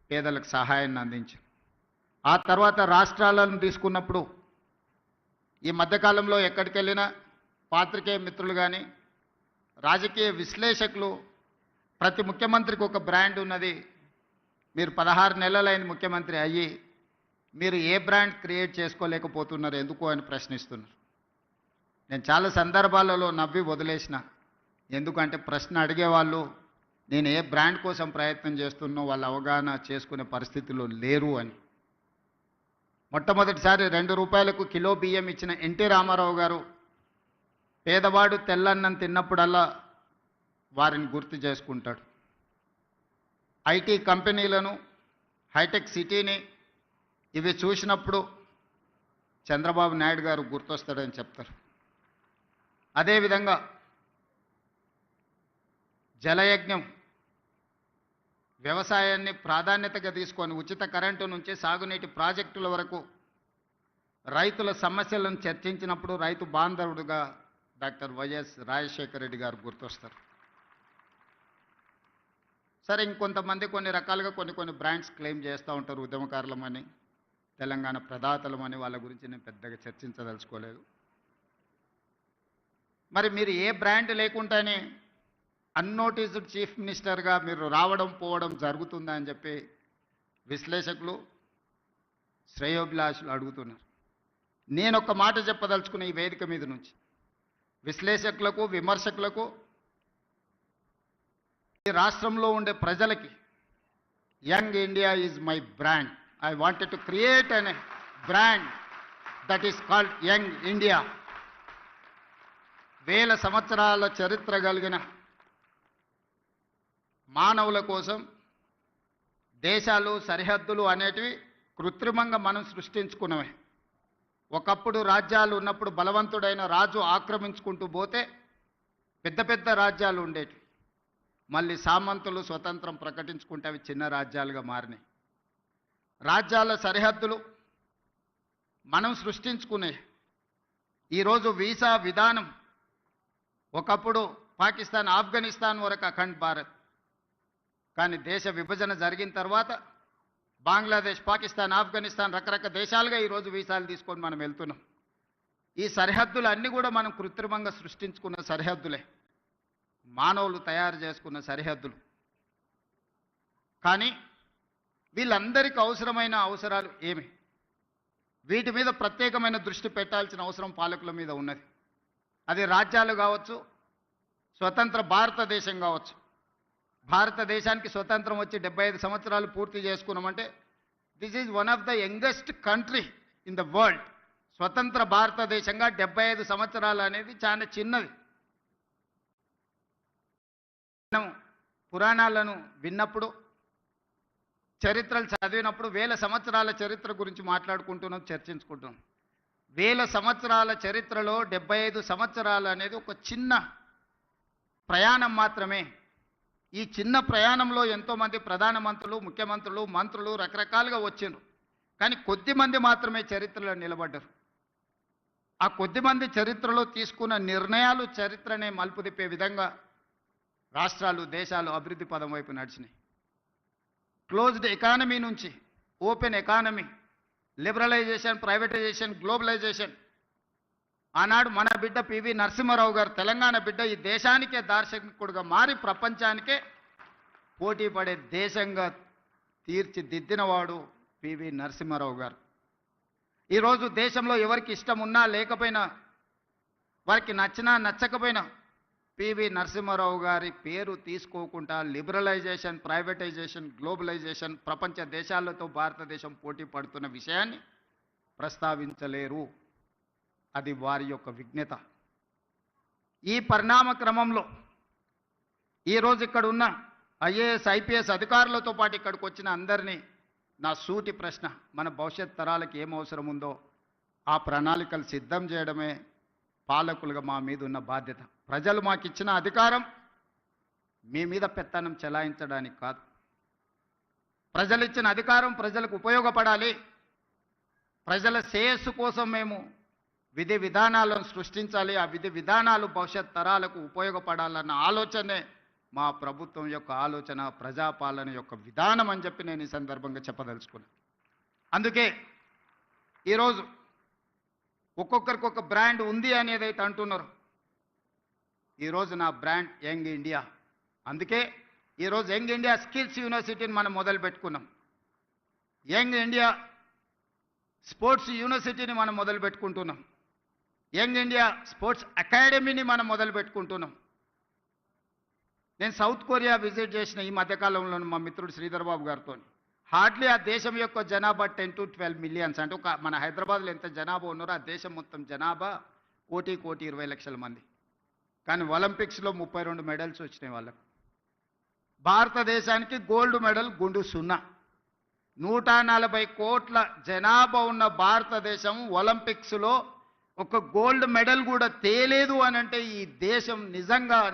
పేదలకు సహాయాన్ని అందించారు. ఆ తర్వాత రాష్ట్రాలను తీసుకున్నప్పుడు ఈ మధ్యకాలంలో ఎక్కడికి వెళ్ళినా పాత్రికేయ మిత్రులు కానీ రాజకీయ విశ్లేషకులు ప్రతి ముఖ్యమంత్రికి ఒక బ్రాండ్ ఉన్నది, మీరు 16 నెలలైన ముఖ్యమంత్రి అయ్యి మీరు ఏ బ్రాండ్ క్రియేట్ చేసుకోలేకపోతున్నారు ఎందుకు అని ప్రశ్నిస్తున్నారు. నేను చాలా సందర్భాలలో నవ్వి వదిలేసిన, ఎందుకంటే ప్రశ్న అడిగేవాళ్ళు నేను ఏ బ్రాండ్ కోసం ప్రయత్నం చేస్తున్నో వాళ్ళు అవగాహన చేసుకునే పరిస్థితిలో లేరు అని. మొట్టమొదటిసారి 2 రూపాయలకు కిలో బియ్యం ఇచ్చిన ఎన్టీ రామారావు గారు పేదవాడు తెల్లన్నం తిన్నప్పుడల్లా వారిని గుర్తు చేసుకుంటాడు. ఐటీ కంపెనీలను, హైటెక్ సిటీని ఇవి చూసినప్పుడు చంద్రబాబు నాయుడు గారు గుర్తొస్తాడని చెప్తారు. అదేవిధంగా జలయజ్ఞం వ్యవసాయాన్ని ప్రాధాన్యతగా తీసుకొని ఉచిత కరెంటు నుంచి సాగునీటి ప్రాజెక్టుల వరకు రైతుల సమస్యలను చర్చించినప్పుడు రైతు బాంధవుడుగా డాక్టర్ వైఎస్ రాజశేఖర రెడ్డి గారు గుర్తొస్తారు. సరే, ఇంకొంతమంది కొన్ని రకాలుగా కొన్ని బ్రాండ్స్ క్లెయిమ్ చేస్తూ ఉంటారు. ఉద్యమకారులమని, తెలంగాణ ప్రదాతలమని, వాళ్ళ గురించి నేను పెద్దగా చర్చించదలుచుకోలేదు. మరి మీరు ఏ బ్రాండ్ లేకుండానే అన్నోటీస్డ్ చీఫ్ మినిస్టర్గా మీరు రావడం పోవడం జరుగుతుందా అని చెప్పి విశ్లేషకులు, శ్రేయోభిలాషులు అడుగుతున్నారు. నేను ఒక మాట చెప్పదలుచుకున్న ఈ వేదిక మీద నుంచి విశ్లేషకులకు, విమర్శకులకు, ఈ రాష్ట్రంలో ఉండే ప్రజలకి, young India is my brand. I wanted to create an brand that is called young India. 1000 సంవత్సరాల చరిత్ర కలిగిన మానవుల కోసం దేశాలు, సరిహద్దులు అనేటివి కృత్రిమంగా మనం సృష్టించుకున్నవే. ఒకప్పుడు రాజ్యాలు ఉన్నప్పుడు బలవంతుడైన రాజు ఆక్రమించుకుంటూ పోతే పెద్ద పెద్ద రాజ్యాలు ఉండేటివి. మళ్ళీ సామంతులు స్వతంత్రం ప్రకటించుకుంటే అవి చిన్న రాజ్యాలుగా మారినాయి. రాజ్యాల సరిహద్దులు మనం సృష్టించుకునే. ఈరోజు వీసా విధానం ఒకప్పుడు పాకిస్తాన్, ఆఫ్ఘనిస్తాన్ వరకు అఖండ్ భారత్, కానీ దేశ విభజన జరిగిన తర్వాత బంగ్లాదేశ్, పాకిస్తాన్, ఆఫ్ఘనిస్తాన్ రకరకాల దేశాలుగా ఈరోజు వీసాలు తీసుకొని మనం వెళ్తున్నాం. ఈ సరిహద్దులు అన్నీ కూడా మనం కృత్రిమంగా సృష్టించుకున్న సరిహద్దులే, మానవులు తయారు చేసుకున్న సరిహద్దులు. కానీ వీళ్ళందరికీ అవసరమైన అవసరాలు ఏమి? వీటి మీద ప్రత్యేకమైన దృష్టి పెట్టాల్సిన అవసరం పాలకుల మీద ఉన్నది. అది రాజ్యాలు కావచ్చు, స్వతంత్ర భారతదేశం కావచ్చు. భారతదేశానికి స్వతంత్రం వచ్చి 75 సంవత్సరాలు పూర్తి చేసుకున్నామంటే this is one of the youngest country in the world. స్వతంత్ర భారతదేశంగా 75 సంవత్సరాలు అనేది చాలా చిన్నది. మనం పురాణాలను విన్నప్పుడు, చరిత్రలు చదివినప్పుడు 1000 సంవత్సరాల చరిత్ర గురించి మాట్లాడుకుంటున్నాం, చర్చించుకుంటున్నాం. 1000 సంవత్సరాల చరిత్రలో 75 సంవత్సరాలు అనేది ఒక చిన్న ప్రయాణం మాత్రమే. ఈ చిన్న ప్రయాణంలో ఎంతోమంది ప్రధానమంత్రులు, ముఖ్యమంత్రులు, మంత్రులు రకరకాలుగా వచ్చిండ్రు. కానీ కొద్దిమంది మాత్రమే చరిత్రలో నిలబడ్డారు. ఆ కొద్దిమంది చరిత్రలో తీసుకున్న నిర్ణయాలు చరిత్రనే మలుపు తిప్పే విధంగా రాష్ట్రాలు, దేశాలు అభివృద్ధి పదం వైపు నడిచినాయి. క్లోజ్డ్ ఎకానమీ నుంచి open economy, liberalisation, privatisation, globalisation. ఆనాడు మన బిడ్డ పివి నరసింహారావు గారు, తెలంగాణ బిడ్డ, ఈ దేశానికే దార్శనికుడుగా మారి ప్రపంచానికే పోటీ పడే దేశంగా తీర్చిదిద్దినవాడు పివి నరసింహారావు గారు. ఈరోజు దేశంలో ఎవరికి ఇష్టం ఉన్నా లేకపోయినా, వారికి నచ్చినా నచ్చకపోయినా పివి నరసింహారావు గారి పేరు తీసుకోకుండా లిబరలైజేషన్, ప్రైవేటైజేషన్, గ్లోబలైజేషన్, ప్రపంచ దేశాలతో భారతదేశం పోటీ పడుతున్న విషయాన్ని ప్రస్తావించలేరు. అది వారి యొక్క విజ్ఞత. ఈ పరిణామ క్రమంలో ఈరోజు ఇక్కడ ఉన్న ఐఏఎస్, ఐపీఎస్ అధికారులతో పాటు ఇక్కడికి వచ్చిన అందరినీ నా సూటి ప్రశ్న, మన భవిష్యత్ తరాలకు ఏం అవసరం ఉందో ఆ ప్రణాళికలు సిద్ధం చేయడమే పాలకులుగా మా మీద ఉన్న బాధ్యత. ప్రజలు మాకు ఇచ్చిన అధికారం మీ మీద పెత్తనం చెలాయించడానికి కాదు. ప్రజలు ఇచ్చిన అధికారం ప్రజలకు ఉపయోగపడాలి. ప్రజల శ్రేయస్సు కోసం మేము విధి విధానాలను సృష్టించాలి. ఆ విధి విధానాలు భవిష్యత్ తరాలకు ఉపయోగపడాలన్న ఆలోచనే మా ప్రభుత్వం యొక్క ఆలోచన ప్రజాపాలన యొక్క విధానం అని చెప్పి నేను ఈ సందర్భంగా చెప్పదలుచుకున్నాను. అందుకే ఈరోజు ఒక్కొక్కరికి ఒక బ్రాండ్ ఉంది అనేది అయితే అంటున్నారు. ఈరోజు నా బ్రాండ్ యంగ్ ఇండియా. అందుకే ఈరోజు యంగ్ ఇండియా స్కిల్స్ యూనివర్సిటీని మనం మొదలు పెట్టుకున్నాం. యంగ్ ఇండియా స్పోర్ట్స్ యూనివర్సిటీని మనం మొదలు పెట్టుకుంటున్నాం. యంగ్ ఇండియా స్పోర్ట్స్ అకాడమీని మనం మొదలు పెట్టుకుంటున్నాం. నేను సౌత్ కొరియా విజిట్ చేసిన ఈ మధ్యకాలంలో మా మిత్రుడు శ్రీధర్ బాబు గారితో. హార్డ్లీ ఆ దేశం యొక్క జనాభా 10 to 12 మిలియన్స్. అంటే ఒక మన హైదరాబాద్లో ఎంత జనాభా ఉన్నారో ఆ దేశం మొత్తం జనాభా 1,20,00,000 మంది. కానీ ఒలింపిక్స్లో 32 మెడల్స్ వచ్చినాయి వాళ్ళకు. భారతదేశానికి గోల్డ్ మెడల్ గుండు 0. 140 కోట్ల జనాభా ఉన్న భారతదేశం ఒలింపిక్స్లో ఒక గోల్డ్ మెడల్ కూడా తేలేదు అని అంటే ఈ దేశం నిజంగా